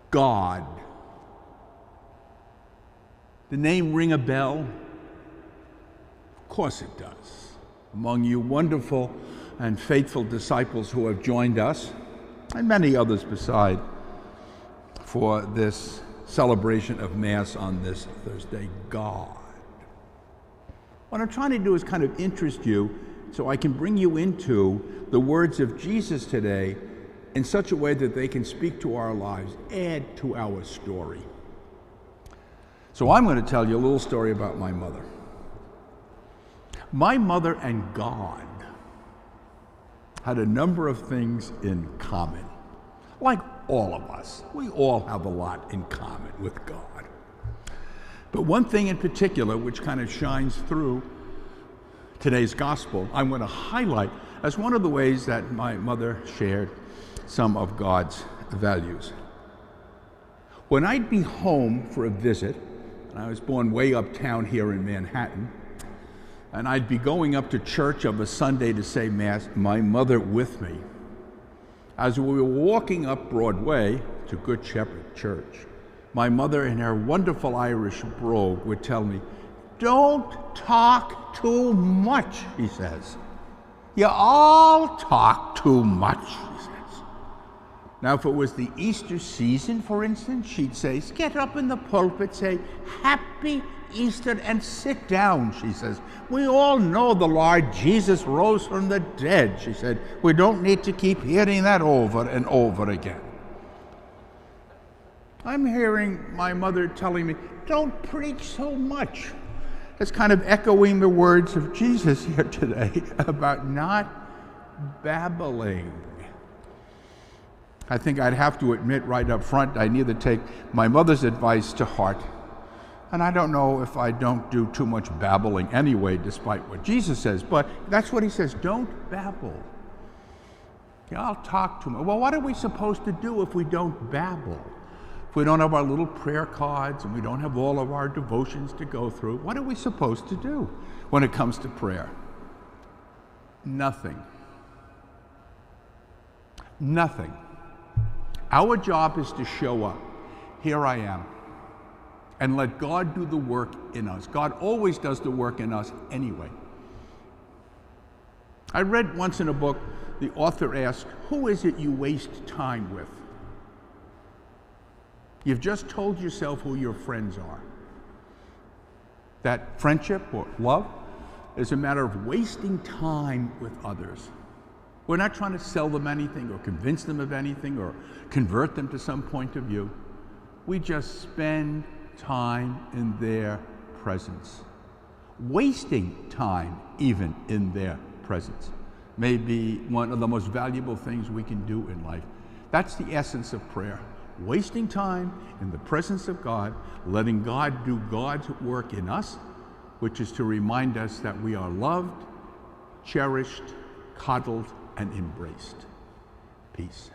God. The name ring a bell? Of course it does. Among you wonderful and faithful disciples who have joined us, and many others beside, for this celebration of Mass on this Thursday, God. What I'm trying to do is kind of interest you so I can bring you into the words of Jesus today in such a way that they can speak to our lives, add to our story. So I'm going to tell you a little story about my mother. My mother and God had a number of things in common. Like all of us, we all have a lot in common with God. But one thing in particular, which kind of shines through today's gospel, I'm going to highlight as one of the ways that my mother shared some of God's values. When I'd be home for a visit, and I was born way uptown here in Manhattan, and I'd be going up to church of a Sunday to say Mass, my mother with me. As we were walking up Broadway to Good Shepherd Church, my mother in her wonderful Irish brogue would tell me, "Don't talk too much," she says. "You all talk too much," she says. Now, if it was the Easter season, for instance, she'd say, get up in the pulpit, say, "Happy Easter," and sit down, she says. "We all know the Lord Jesus rose from the dead," she said. "We don't need to keep hearing that over and over again." I'm hearing my mother telling me, "Don't preach so much." It's kind of echoing the words of Jesus here today about not babbling. I think I'd have to admit right up front, I neither take my mother's advice to heart, and I don't know if I don't do too much babbling anyway, despite what Jesus says, but that's what he says, don't babble. Yeah, I'll talk too much. Well, what are we supposed to do if we don't babble? If we don't have our little prayer cards and we don't have all of our devotions to go through, what are we supposed to do when it comes to prayer? Nothing. Nothing. Our job is to show up. Here I am. And let God do the work in us. God always does the work in us anyway. I read once in a book, the author asked, who is it you waste time with? You've just told yourself who your friends are. That friendship or love is a matter of wasting time with others. We're not trying to sell them anything or convince them of anything or convert them to some point of view. We just spend time in their presence. Wasting time even in their presence may be one of the most valuable things we can do in life. That's the essence of prayer. Wasting time in the presence of God, letting God do God's work in us, which is to remind us that we are loved, cherished, coddled, and embraced. Peace.